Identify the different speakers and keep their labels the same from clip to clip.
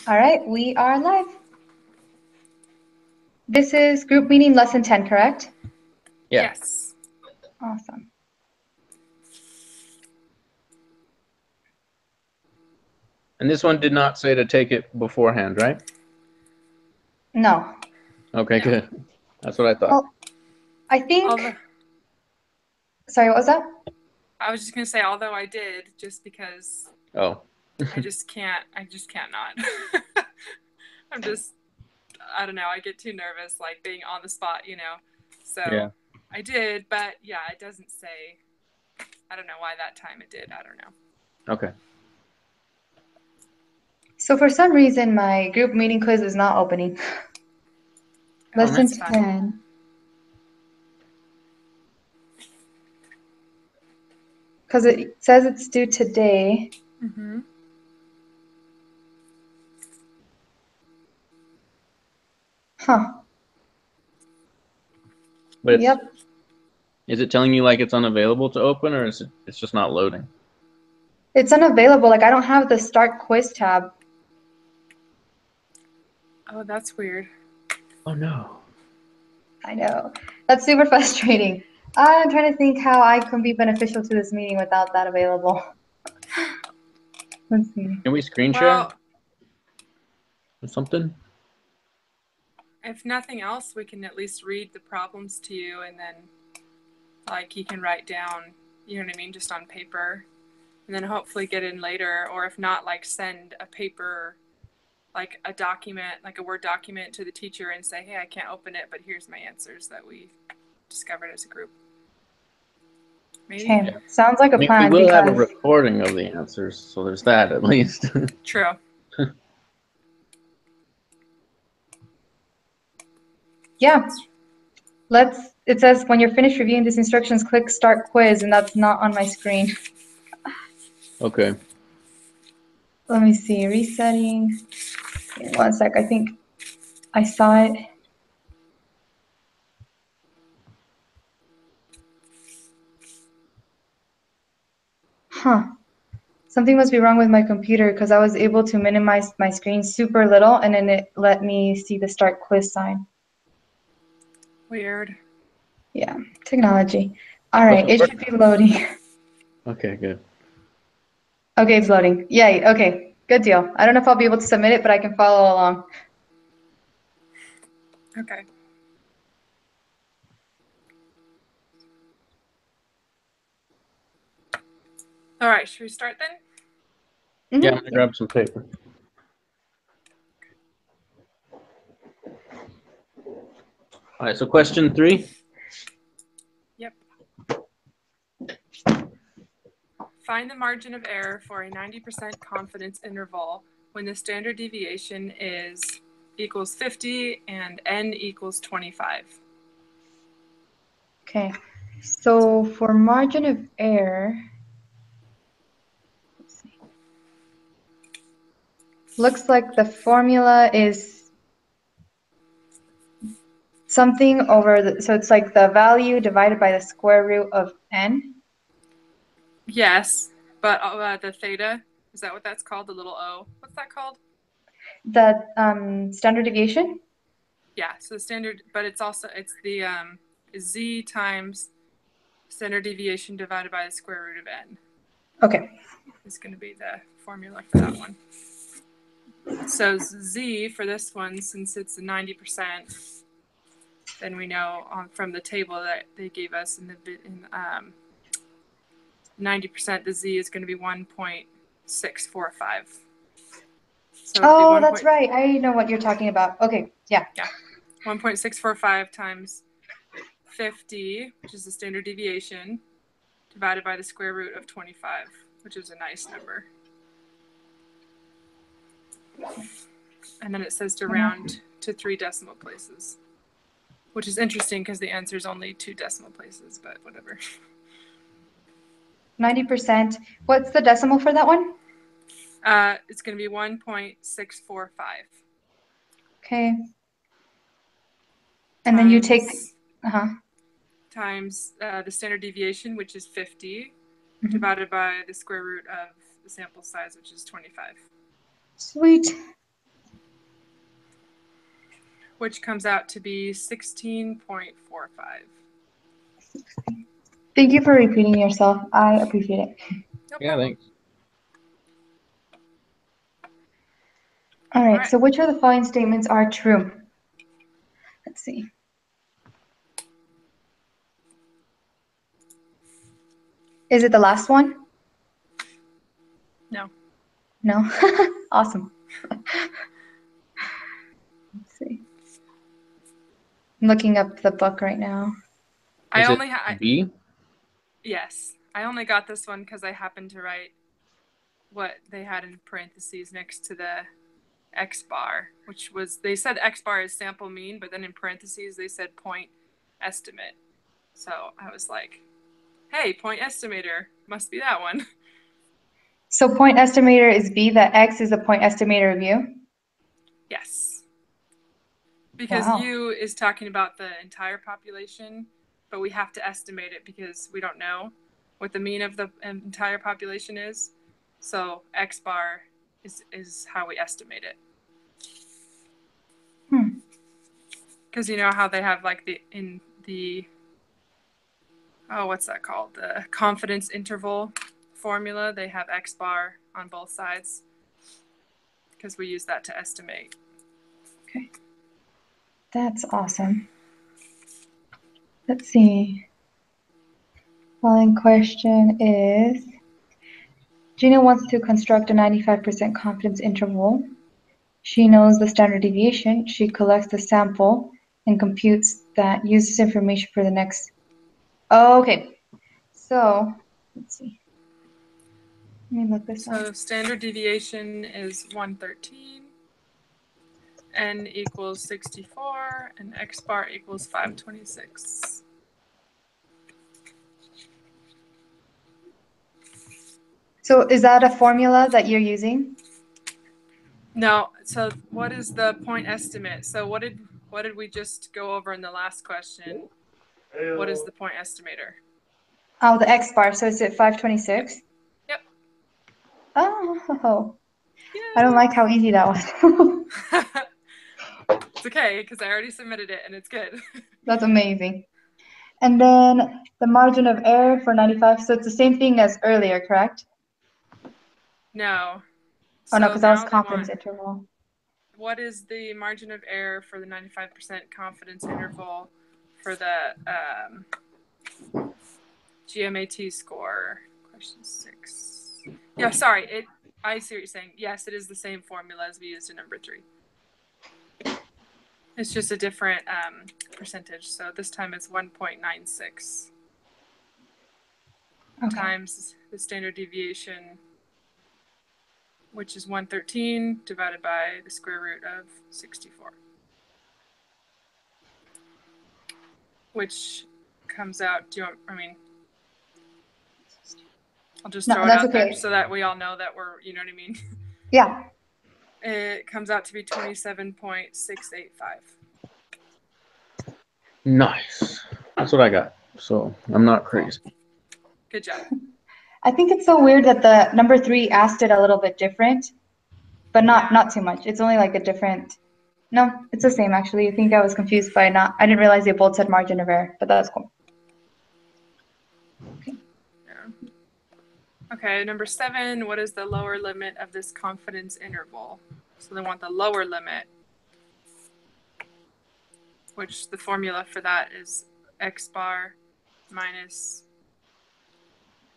Speaker 1: All right, we are live. This is group meeting lesson 10, correct?
Speaker 2: Yeah.
Speaker 3: Yes.
Speaker 1: Awesome.
Speaker 2: And this one did not say to take it beforehand, right?
Speaker 1: No.
Speaker 2: Okay,
Speaker 3: No.
Speaker 2: good. That's what I thought.
Speaker 1: Well, I think. Sorry, what was that?
Speaker 3: I was just gonna say, although I did, just because
Speaker 2: Oh.
Speaker 3: I just can't not. I don't know, I get too nervous, like being on the spot, So
Speaker 2: Yeah.
Speaker 3: I did, but yeah, it doesn't say. I don't know why that time it did. I don't know.
Speaker 2: Okay.
Speaker 1: So for some reason, my group meeting quiz is not opening.
Speaker 3: Oh,
Speaker 1: Lesson
Speaker 3: that's fun.
Speaker 1: 10. Because it says it's due today.
Speaker 3: Mm-hmm.
Speaker 1: Huh.
Speaker 2: But
Speaker 1: Yep.
Speaker 2: is it telling you like it's unavailable to open, or is it's just not loading?
Speaker 1: It's unavailable. Like I don't have the start quiz tab.
Speaker 3: Oh, that's weird.
Speaker 2: Oh no.
Speaker 1: I know. That's super frustrating. I'm trying to think how I can be beneficial to this meeting without that available. Let's see.
Speaker 2: Can we screen share
Speaker 3: Well,
Speaker 2: or something?
Speaker 3: if nothing else, we can at least read the problems to you, and then like you can write down, you know what I mean, just on paper, and then hopefully get in later, or if not, like send a paper, like a document, like a Word document to the teacher and say, hey, I can't open it, but here's my answers that we discovered as a group. Maybe?
Speaker 1: Okay, sounds like a
Speaker 2: We
Speaker 1: plan
Speaker 2: will have a
Speaker 1: because
Speaker 2: recording of the answers, so there's that at least.
Speaker 3: True.
Speaker 1: yeah. It says when you're finished reviewing these instructions, click start quiz, and that's not on my screen.
Speaker 2: Okay.
Speaker 1: Let me see, resetting. Here, 1 sec, I think I saw it. Huh. Something must be wrong with my computer because I was able to minimize my screen super little and then it let me see the start quiz sign.
Speaker 3: Weird.
Speaker 1: Yeah, technology. All right, it should be loading.
Speaker 2: Okay, good.
Speaker 1: Okay, it's loading. Yay, okay, good deal. I don't know if I'll be able to submit it, but I can follow along.
Speaker 3: Okay. All right, should we start then?
Speaker 2: Yeah, I'm gonna grab some paper. All right, so question 3.
Speaker 3: Yep. Find the margin of error for a 90% confidence interval when the standard deviation equals 50 and n equals 25.
Speaker 1: Okay, so for margin of error, let's see. Looks like the formula is something over so it's like the value divided by the square root of n.
Speaker 3: Yes, but the theta, is that what that's called? The little o? What's that called?
Speaker 1: The standard deviation?
Speaker 3: Yeah, so the standard, but it's the z times standard deviation divided by the square root of n.
Speaker 1: Okay.
Speaker 3: Is going to be the formula for that one. So z for this one, since it's 90%, then we know from the table that they gave us in 90%, the z is going to be 1.645. So
Speaker 1: oh, that's right. I know what you're talking about. Okay, yeah.
Speaker 3: Yeah, 1.645 times 50, which is the standard deviation, divided by the square root of 25, which is a nice number. And then it says to round to 3 decimal places, which is interesting because the answer is only 2 decimal places, but whatever.
Speaker 1: 90%. What's the decimal for that one?
Speaker 3: It's going to be 1.645.
Speaker 1: Okay. And then you take
Speaker 3: times the standard deviation, which is 50, divided by the square root of the sample size, which is 25.
Speaker 1: Sweet.
Speaker 3: which comes out to be 16.45.
Speaker 1: Thank you for repeating yourself. I appreciate it.
Speaker 3: No
Speaker 2: Yeah,
Speaker 3: problem.
Speaker 2: thanks.
Speaker 1: All right,
Speaker 3: right.
Speaker 1: so which of the following statements are true? Let's see. Is it the last one?
Speaker 3: No.
Speaker 1: No? Awesome. Let's see. I'm looking up the book right now.
Speaker 3: I
Speaker 2: Is
Speaker 3: only
Speaker 2: it B?
Speaker 3: Yes. I only got this one because I happened to write what they had in parentheses next to the X bar, which was, they said X bar is sample mean, but then in parentheses they said point estimate. So I was like, hey, point estimator, must be that one.
Speaker 1: So point estimator is B, that X is the point estimator of U?
Speaker 3: Yes. Because
Speaker 1: Wow.
Speaker 3: U is talking about the entire population, but we have to estimate it because we don't know what the mean of the entire population is. So X bar is how we estimate it. Because you know how they have like what's that called? The confidence interval formula. They have X bar on both sides because we use that to estimate.
Speaker 1: Okay. That's awesome. Let's see. Following question is, Gina wants to construct a 95% confidence interval. She knows the standard deviation. She collects the sample and computes that, uses information for the next. Oh, okay. So, let's see. Let me look this up.
Speaker 3: So standard deviation is 113, n equals 64, and x bar equals 526.
Speaker 1: So is that a formula that you're using?
Speaker 3: No, so what is the point estimate? So what did we just go over in the last question? What is the point estimator?
Speaker 1: Oh, the X bar. So is it 526?
Speaker 3: Yep.
Speaker 1: Oh,
Speaker 3: Yay.
Speaker 1: I don't like how easy that was.
Speaker 3: It's okay because I already submitted it and it's good.
Speaker 1: That's amazing. And then the margin of error for 95. So it's the same thing as earlier, correct?
Speaker 3: No.
Speaker 1: Oh, no,
Speaker 3: So
Speaker 1: because that was
Speaker 3: now they
Speaker 1: confidence
Speaker 3: want,
Speaker 1: interval.
Speaker 3: what is the margin of error for the 95% confidence interval for the GMAT score? Question 6. Yeah, sorry. I see what you're saying. Yes, it is the same formula as we used in number 3. It's just a different percentage. So this time it's 1.96 times the standard deviation, which is 113 divided by the square root of 64, which comes out, I'll just throw it out there so that we all know that we're, you know what I mean?
Speaker 1: Yeah.
Speaker 3: It comes out to be 27.685.
Speaker 2: Nice. That's what I got. So I'm not crazy.
Speaker 3: Good job.
Speaker 1: I think it's so weird that the number 3 asked it a little bit different, but not too much. It's only like a different. No, it's the same actually. I think I was confused by I didn't realize they both said margin of error, but that's cool. Okay.
Speaker 3: Yeah. Okay, number 7, what is the lower limit of this confidence interval? So they want the lower limit, which the formula for that is x bar minus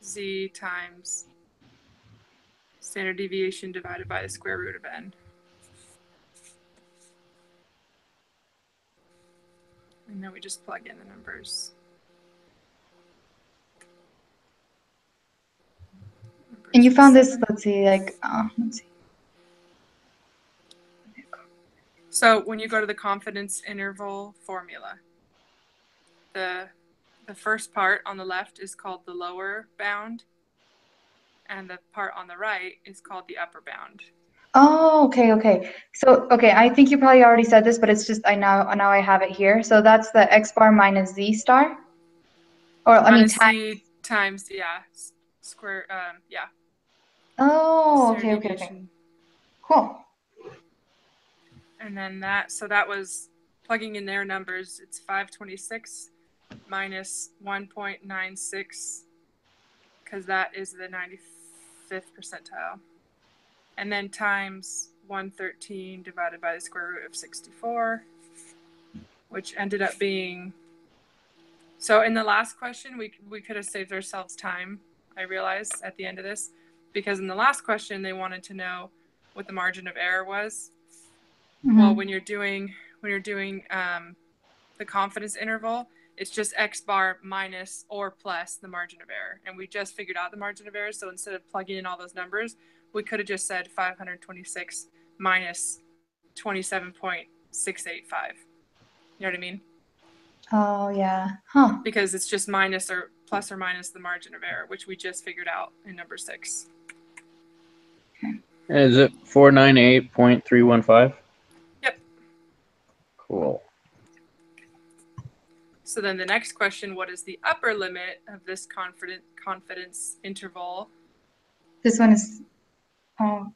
Speaker 3: z times standard deviation divided by the square root of n. And then we just plug in the numbers.
Speaker 1: And you found this, let's see.
Speaker 3: So when you go to the confidence interval formula, the first part on the left is called the lower bound, and the part on the right is called the upper bound.
Speaker 1: Oh, okay. So, I think you probably already said this, but it's just now I have it here. So that's the x bar minus z star, or
Speaker 3: minus
Speaker 1: times.
Speaker 3: z times square yeah.
Speaker 1: Oh, okay. Cool.
Speaker 3: And then that was plugging in their numbers, it's 526 minus 1.96, because that is the 95th percentile. And then times 113 divided by the square root of 64, which ended up being... So in the last question, we could have saved ourselves time, I realized, at the end of this. Because in the last question, they wanted to know what the margin of error was.
Speaker 1: Mm-hmm.
Speaker 3: Well, when you're doing the confidence interval, it's just X bar minus or plus the margin of error. And we just figured out the margin of error. So instead of plugging in all those numbers, we could have just said 526 minus 27.685. You know what I mean?
Speaker 1: Oh, yeah. Huh.
Speaker 3: Because it's just minus or plus or minus the margin of error, which we just figured out in number 6.
Speaker 2: Is it 498.315?
Speaker 3: Yep.
Speaker 2: Cool.
Speaker 3: So then the next question, what is the upper limit of this confidence interval?
Speaker 1: This one is... Oh,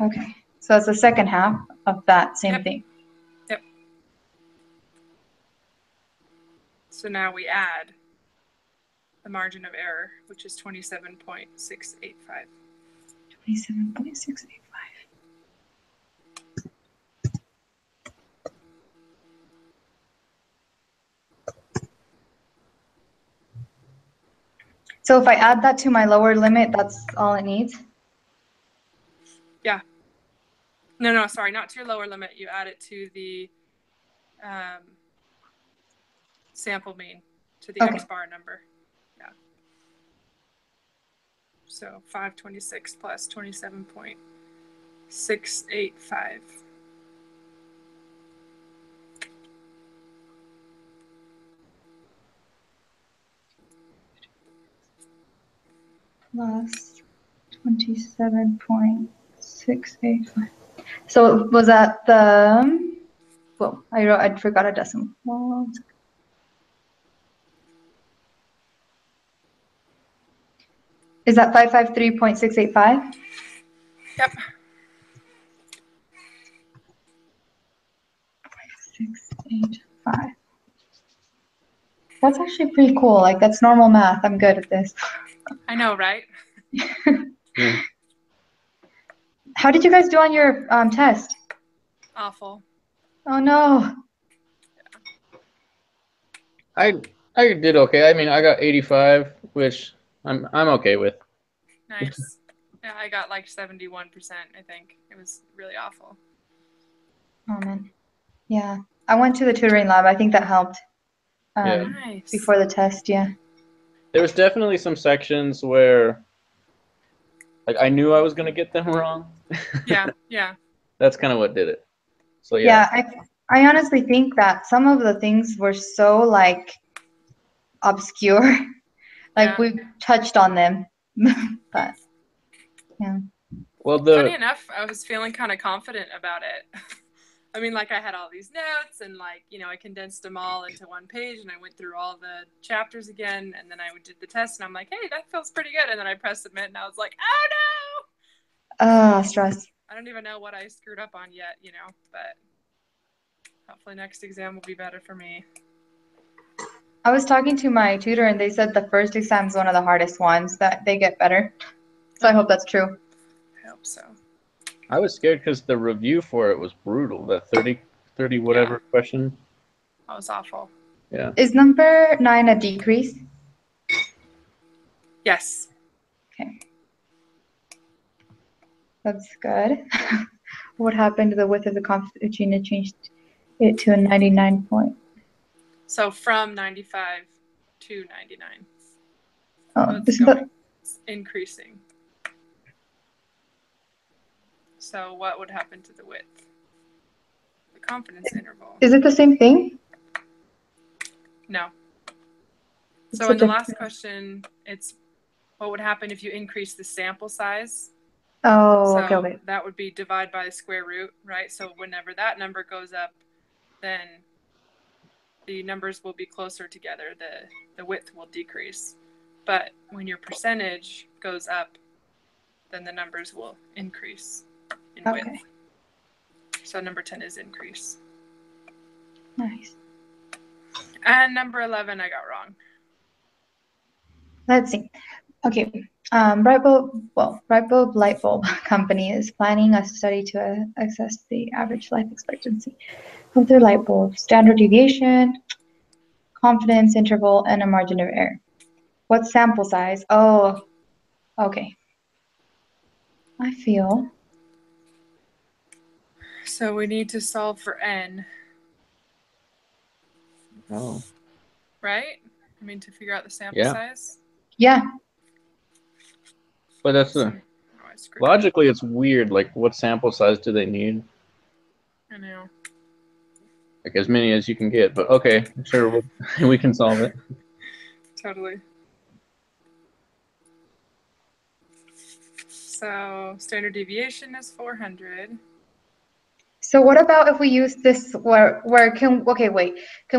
Speaker 1: okay. Okay. So it's the second half of that same thing.
Speaker 3: Yep. So now we add the margin of error, which is 27.685.
Speaker 1: 27.685. So if I add that to my lower limit, that's all it needs?
Speaker 3: Yeah. No, sorry, not to your lower limit. You add it to the sample mean, to the X bar number. Yeah. So 526 plus 27.685.
Speaker 1: Plus 27.685. So was that the... Well, I forgot a decimal. Well, is that 553.685?
Speaker 3: Yep.
Speaker 1: 685. That's actually pretty cool. Like, that's normal math. I'm good at this.
Speaker 3: I know, right?
Speaker 2: Yeah.
Speaker 1: How did you guys do on your test?
Speaker 3: Awful.
Speaker 1: Oh no.
Speaker 2: I did okay. I mean, I got 85, which I'm okay with.
Speaker 3: Nice. Yeah, I got like 71%, I think. It was really awful.
Speaker 1: Oh man. Yeah. I went to the tutoring lab. I think that helped.
Speaker 2: Yeah.
Speaker 3: Nice.
Speaker 1: Before the test, yeah.
Speaker 2: There was definitely some sections where, like, I knew I was gonna get them wrong.
Speaker 3: Yeah.
Speaker 2: That's kind of what did it. So
Speaker 1: Yeah, I honestly think that some of the things were so like obscure. Like we touched on them. But yeah.
Speaker 2: Well,
Speaker 3: Funny enough, I was feeling kind of confident about it. I mean, like I had all these notes and like, I condensed them all into one page and I went through all the chapters again and then I did the test and I'm like, hey, that feels pretty good. And then I pressed submit and I was like, oh no!
Speaker 1: Stress.
Speaker 3: I don't even know what I screwed up on yet, but hopefully next exam will be better for me.
Speaker 1: I was talking to my tutor and they said the first exam is one of the hardest ones, that they get better. So I hope that's true.
Speaker 3: I hope so.
Speaker 2: I was scared because the review for it was brutal. That 30 whatever question.
Speaker 3: That was awful.
Speaker 2: Yeah.
Speaker 1: Is number 9 a decrease?
Speaker 3: Yes.
Speaker 1: Okay. That's good. What happened to the width of the confidence? Gina changed it to a 99 point.
Speaker 3: So from 95 to 99.
Speaker 1: Oh,
Speaker 3: So it's increasing. So what would happen to the width? The confidence interval.
Speaker 1: Is it the same thing?
Speaker 3: No. So in the last question, it's what would happen if you increase the sample size?
Speaker 1: Oh,
Speaker 3: so
Speaker 1: okay.
Speaker 3: That would be divide by the square root, right? So whenever that number goes up, then the numbers will be closer together. The width will decrease. But when your percentage goes up, then the numbers will increase in width. So number 10 is increase.
Speaker 1: Nice.
Speaker 3: And number 11 I got wrong.
Speaker 1: Let's see. Okay. Bright bulb light bulb company is planning a study to assess the average life expectancy of their light bulb, standard deviation, confidence interval, and a margin of error. What sample size? Oh, okay. I feel.
Speaker 3: So we need to solve for n,
Speaker 2: Oh.
Speaker 3: right? I mean, to figure out the sample
Speaker 2: Yeah.
Speaker 3: size.
Speaker 1: Yeah.
Speaker 2: But that's
Speaker 3: Oh, I screwed up.
Speaker 2: logically it's weird. Like, what sample size do they need?
Speaker 3: I know.
Speaker 2: Like as many as you can get. But okay, sure, we can solve it.
Speaker 3: Totally. So standard deviation is 400.
Speaker 1: So what about if we use this can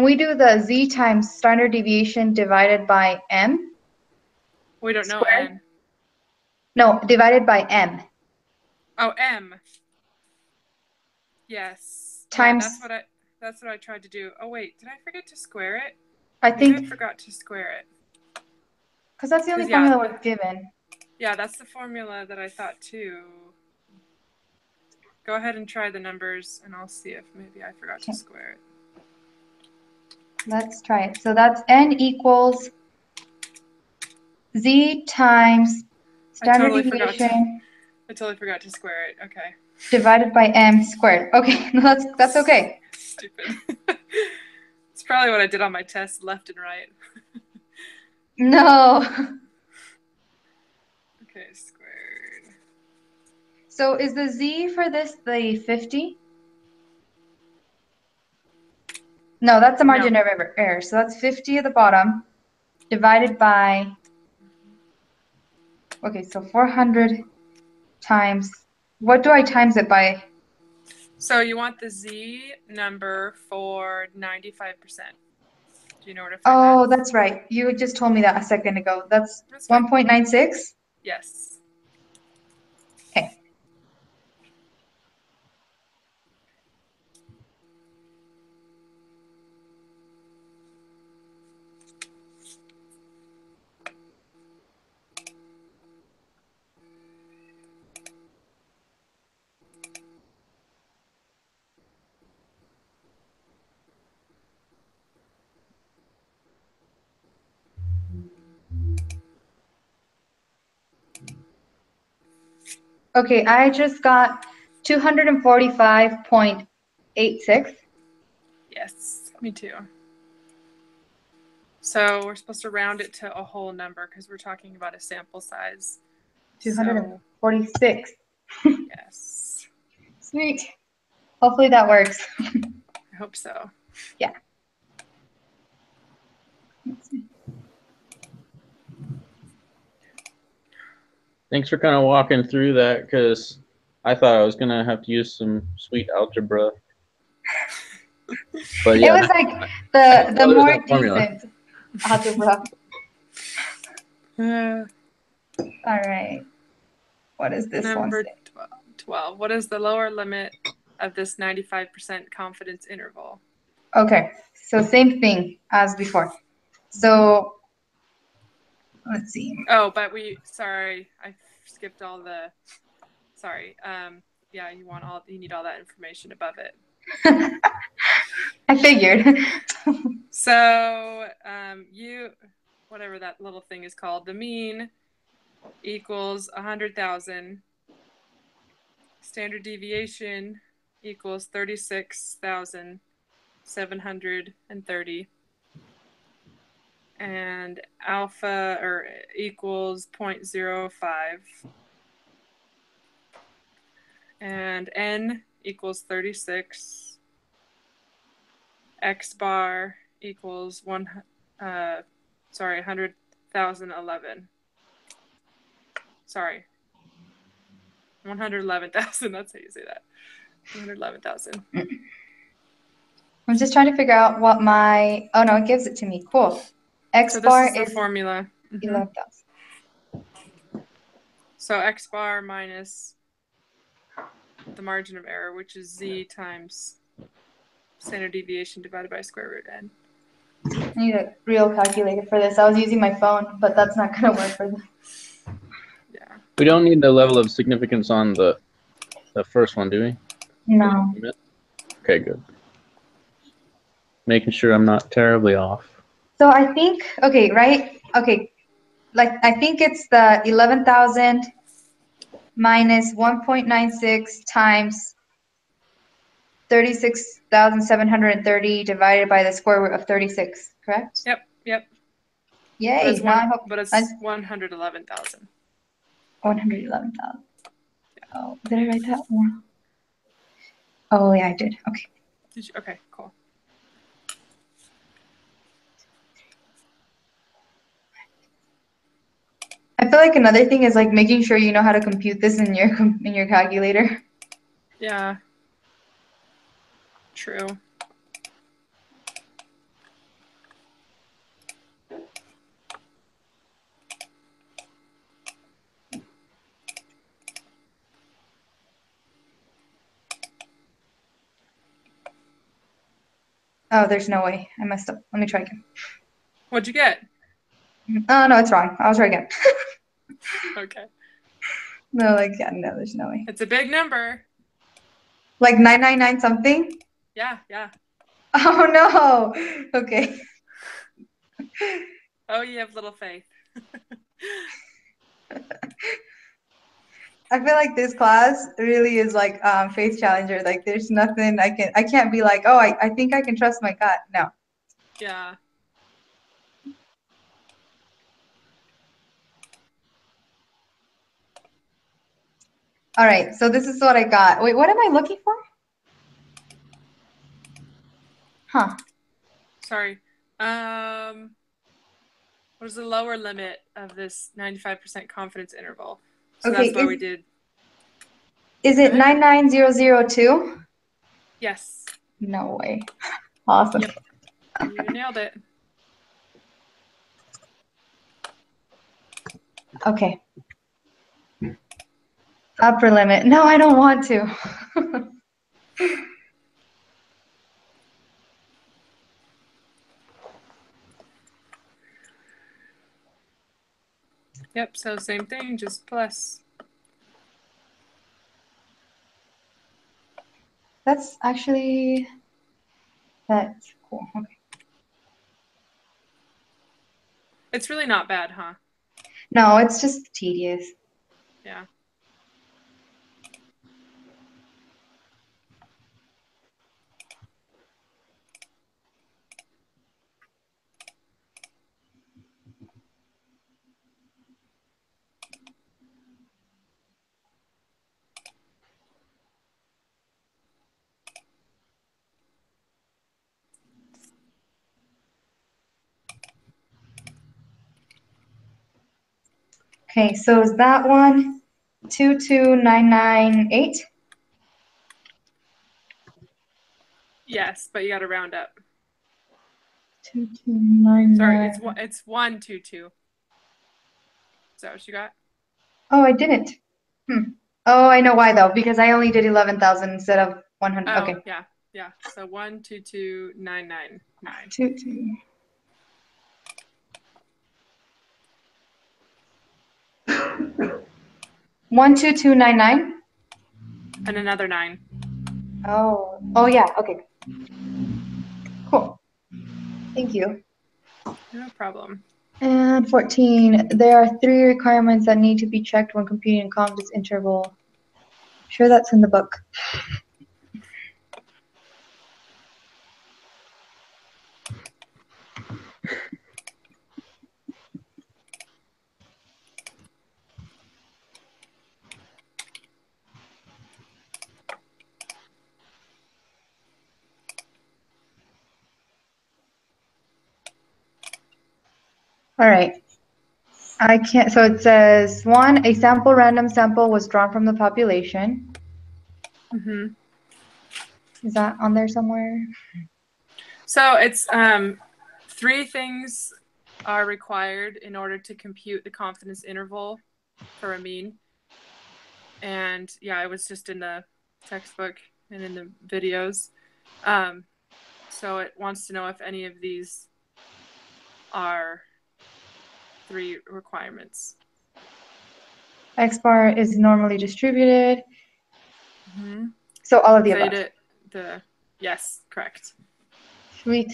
Speaker 1: we do the z times standard deviation divided by m?
Speaker 3: We don't know
Speaker 1: Squared?
Speaker 3: n.
Speaker 1: No, divided by m.
Speaker 3: Oh, m. Yes.
Speaker 1: Times,
Speaker 3: Yeah, that's what I tried to do. Oh wait, did I forget to square it?
Speaker 1: I
Speaker 3: Maybe I
Speaker 1: think,
Speaker 3: forgot to square it.
Speaker 1: because that's the only
Speaker 3: 'Cause, yeah,
Speaker 1: formula we're given.
Speaker 3: Yeah, that's the formula that I thought too. Go ahead and try the numbers and I'll see if maybe I forgot to square it.
Speaker 1: Let's try it. So that's n equals z times standard deviation
Speaker 3: I totally forgot to square it. Okay.
Speaker 1: divided by m squared. Okay, no, that's okay.
Speaker 3: Stupid. It's probably what I did on my test, left and right.
Speaker 1: No.
Speaker 3: Okay, squared.
Speaker 1: So is the z for this the 50? No, that's the margin of error. So that's 50 at the bottom divided by, okay, so 400 times, what do I times it by?
Speaker 3: So you want the z number for 95%. Do you know where to find
Speaker 1: Oh,
Speaker 3: that?
Speaker 1: that's right. You just told me that a second ago. That's
Speaker 3: fine.
Speaker 1: 1.96?
Speaker 3: Yes.
Speaker 1: Okay. Okay, I just got 245.86.
Speaker 3: Yes, me too. So we're supposed to round it to a whole number because we're talking about a sample size.
Speaker 1: 246.
Speaker 3: Yes.
Speaker 1: Sweet. Hopefully that works.
Speaker 3: I hope so.
Speaker 1: Yeah.
Speaker 2: Thanks for kind of walking through that, because I thought I was gonna have to use some sweet algebra. But yeah,
Speaker 1: It was like the more decent algebra. All right. What is this one
Speaker 3: Number
Speaker 1: say?
Speaker 3: 12. What is the lower limit of this 95% confidence interval?
Speaker 1: Okay, so same thing as before. So let's see.
Speaker 3: Oh, but sorry, I skipped all the, sorry. Yeah, you need all that information above it.
Speaker 1: I figured.
Speaker 3: So, whatever that little thing is called, the mean equals 100,000. Standard deviation equals 36,730. And alpha equals 0.05. And n equals 36. X bar equals 100,011. Sorry. 111,000. That's how you say that. 111,000.
Speaker 1: I'm just trying to figure out what my, oh no, it gives it to me. Cool. X
Speaker 3: So
Speaker 1: bar
Speaker 3: this is the
Speaker 1: is
Speaker 3: formula.
Speaker 1: 11,000.
Speaker 3: So X bar minus the margin of error, which is z times standard deviation divided by square root n.
Speaker 1: I need a real calculator for this. I was using my phone, but that's not going to work for this.
Speaker 3: Yeah.
Speaker 2: We don't need the level of significance on the first one, do we?
Speaker 1: No.
Speaker 2: Okay, good. Making sure I'm not terribly off.
Speaker 1: So I think, okay, right? Okay, like I think it's the 11,000 minus 1.96 times 36,730 divided by the square root of 36, correct?
Speaker 3: Yep.
Speaker 1: Yay,
Speaker 3: But it's 111,000.
Speaker 1: 111,000. Oh, did I write that wrong? Oh, yeah, I did. Okay.
Speaker 3: Did you? Okay, cool.
Speaker 1: I feel like another thing is like making sure you know how to compute this in your calculator.
Speaker 3: Yeah. True.
Speaker 1: Oh, there's no way. I messed up. Let me try again.
Speaker 3: What'd you get?
Speaker 1: Oh, no, it's wrong. I'll try again.
Speaker 3: Okay.
Speaker 1: No, like, yeah, no, there's no way.
Speaker 3: It's a big number.
Speaker 1: Like 999 something?
Speaker 3: Yeah.
Speaker 1: Oh, no. Okay.
Speaker 3: Oh, you have little faith.
Speaker 1: I feel like this class really is like Faith Challenger. Like there's nothing I can't be like, oh, I think I can trust my gut. No.
Speaker 3: Yeah.
Speaker 1: All right, so this is what I got. Wait, what am I looking for? Huh.
Speaker 3: Sorry. What is the lower limit of this 95% confidence interval? So
Speaker 1: Okay,
Speaker 3: that's where we did.
Speaker 1: Is it 99002?
Speaker 3: Yes.
Speaker 1: No way. Awesome.
Speaker 3: Yep. You nailed it.
Speaker 1: Okay. Upper limit. No, I don't want to.
Speaker 3: Yep, so same thing, just plus.
Speaker 1: That's cool. Okay.
Speaker 3: It's really not bad, huh?
Speaker 1: No, it's just tedious.
Speaker 3: Yeah.
Speaker 1: Okay, so is that one 22998?
Speaker 3: Yes, but you got to round up.
Speaker 1: 2299.
Speaker 3: Sorry, it's 122. Is that what you got?
Speaker 1: Oh, I didn't. Oh, I know why though, because I only did 11,000 instead of 100.
Speaker 3: Oh,
Speaker 1: Okay.
Speaker 3: yeah. So 122,999.
Speaker 1: 22. 12299.
Speaker 3: And another 9.
Speaker 1: Oh yeah. Okay. Cool. Thank you.
Speaker 3: No problem.
Speaker 1: And 14. There are 3 requirements that need to be checked when computing confidence interval. I'm sure that's in the book. All right. I can't. So it says 1, a random sample was drawn from the population.
Speaker 3: Mm-hmm.
Speaker 1: Is that on there somewhere?
Speaker 3: So it's 3 things are required in order to compute the confidence interval for a mean. And yeah, it was just in the textbook and in the videos. So it wants to know if any of these are 3 requirements.
Speaker 1: X bar is normally distributed.
Speaker 3: Mm-hmm.
Speaker 1: So all of the above.
Speaker 3: Yes, correct.
Speaker 1: Sweet.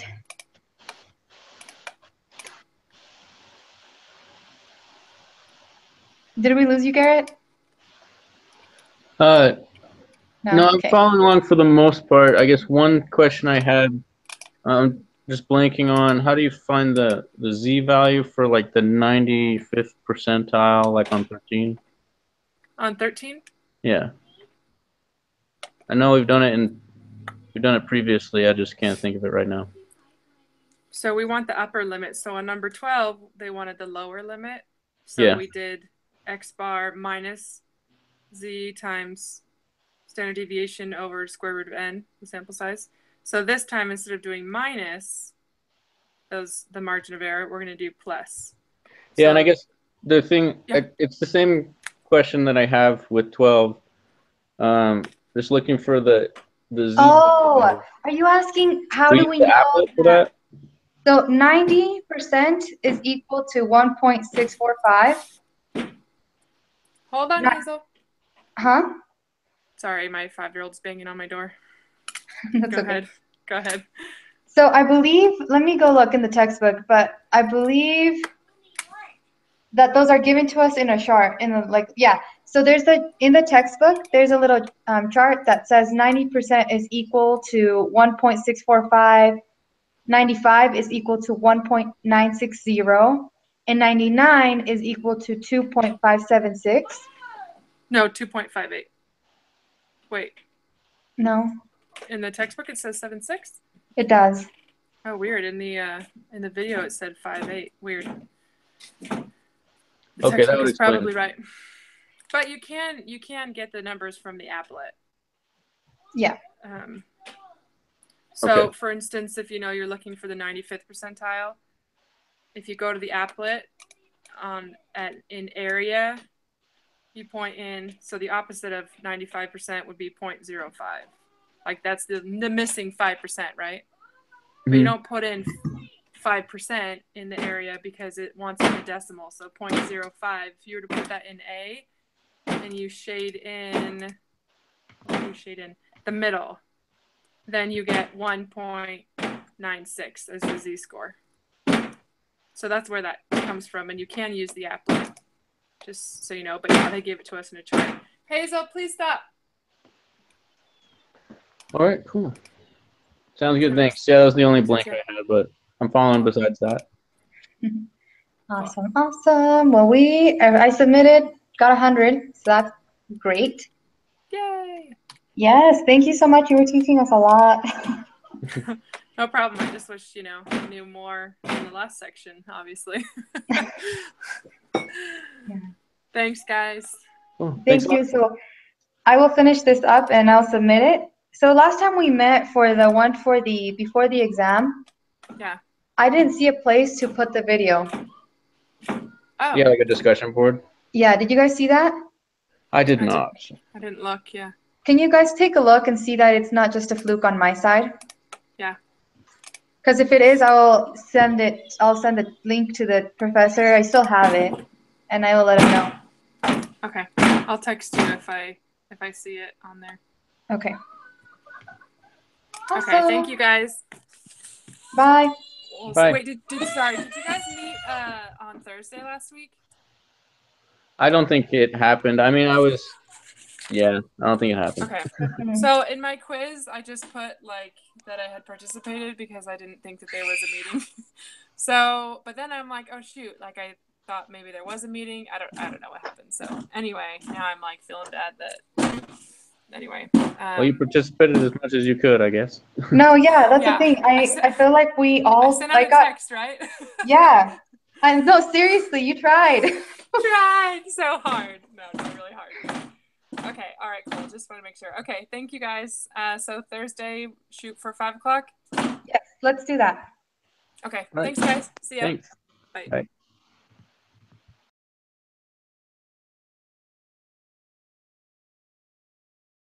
Speaker 1: Did we lose you, Garrett?
Speaker 2: No, I'm
Speaker 1: Okay.
Speaker 2: following along for the most part. I guess one question I had, just blanking on, how do you find the z value for like the 95th percentile, like on 13?
Speaker 3: On 13?
Speaker 2: Yeah. I know we've done it previously. I just can't think of it right now.
Speaker 3: So we want the upper limit. So on number 12, they wanted the lower limit. So
Speaker 2: Yeah.
Speaker 3: we did x bar minus z times standard deviation over square root of n, the sample size. So this time, instead of doing minus the margin of error, we're going to do plus.
Speaker 2: Yeah,
Speaker 3: So,
Speaker 2: and I guess the thing,
Speaker 3: yeah.
Speaker 2: it's the same question that I have with 12. Just looking for the z.
Speaker 1: Oh, are you asking how
Speaker 2: We
Speaker 1: do
Speaker 2: use
Speaker 1: we
Speaker 2: the
Speaker 1: know
Speaker 2: applet for
Speaker 1: that?
Speaker 2: that?
Speaker 1: So 90% is equal to 1.645.
Speaker 3: Hold on, Hazel.
Speaker 1: Huh?
Speaker 3: Sorry, my 5-year-old's banging on my door.
Speaker 1: That's
Speaker 3: Go
Speaker 1: okay.
Speaker 3: ahead. Go ahead.
Speaker 1: So I believe, let me go look in the textbook, but I believe that those are given to us in a chart, yeah. So in the textbook, there's a little chart that says 90% is equal to 1.645, 95 is equal to 1.960, and 99 is equal to 2.576.
Speaker 3: No, 2.58. Wait.
Speaker 1: No,
Speaker 3: In the textbook, it says 7.6?
Speaker 1: it does.
Speaker 3: Oh, weird. In the video, it said 5.8. Weird. The
Speaker 2: Okay, that
Speaker 3: textbook
Speaker 2: would
Speaker 3: is
Speaker 2: explain
Speaker 3: probably
Speaker 2: it.
Speaker 3: right. But you can get the numbers from the applet.
Speaker 1: Yeah.
Speaker 3: So,
Speaker 2: Okay.
Speaker 3: for instance, if you're looking for the 95th percentile, if you go to the applet in area, you point in. So the opposite of 95% would be 0.05. Like that's the missing 5%, right?
Speaker 2: Mm-hmm.
Speaker 3: But you don't put in 5% in the area because it wants it in a decimal. So 0.05. If you were to put that in A, and you shade in the middle, then you get 1.96 as the z-score. So that's where that comes from, and you can use the applet, just so you know. But yeah, they gave it to us in a chart. Hazel, please stop.
Speaker 2: All right, cool. Sounds good, thanks. Yeah, that was the only blank I had, but I'm following besides that.
Speaker 1: Awesome, awesome. Well, I submitted, got 100, so that's great.
Speaker 3: Yay!
Speaker 1: Yes, thank you so much. You were teaching us a lot.
Speaker 3: No problem. I just wish, I knew more in the last section, obviously.
Speaker 1: Yeah.
Speaker 3: Thanks, guys.
Speaker 2: Cool.
Speaker 1: Thank you. So I will finish this up and I'll submit it. So last time we met for the one before the exam,
Speaker 3: Yeah.
Speaker 1: I didn't see a place to put the video.
Speaker 3: Oh.
Speaker 2: Yeah, like a discussion board?
Speaker 1: Yeah, did you guys see that?
Speaker 2: I did not.
Speaker 3: I didn't look, yeah.
Speaker 1: Can you guys take a look and see that it's not just a fluke on my side?
Speaker 3: Yeah.
Speaker 1: Because if it is, I'll send the link to the professor. I still have it, and I will let him know.
Speaker 3: Okay. I'll text you if I see it on there.
Speaker 1: Okay.
Speaker 3: Okay,
Speaker 1: Awesome.
Speaker 3: thank you guys.
Speaker 1: Bye.
Speaker 2: Bye.
Speaker 3: Wait, did you guys meet on Thursday last week?
Speaker 2: I don't think it happened. I mean, I don't think it happened.
Speaker 3: Okay. So in my quiz, I just put that I had participated because I didn't think that there was a meeting. So, but then I'm like, oh shoot, I thought maybe there was a meeting. I don't know what happened. So anyway, now I'm feeling bad that. Anyway.
Speaker 2: Well, you participated as much as you could, I guess.
Speaker 1: No, yeah, that's the thing. I feel like we all
Speaker 3: I sent out a text, right?
Speaker 1: Yeah. No, seriously, you tried.
Speaker 3: Tried so hard. No, not really hard. Okay, all right, cool. Just want to make sure. Okay, thank you guys. So Thursday, shoot for 5 o'clock.
Speaker 1: Yes, let's do that.
Speaker 3: Okay,
Speaker 2: Right.
Speaker 3: thanks guys. See ya.
Speaker 2: Thanks.
Speaker 3: Bye.
Speaker 2: Bye.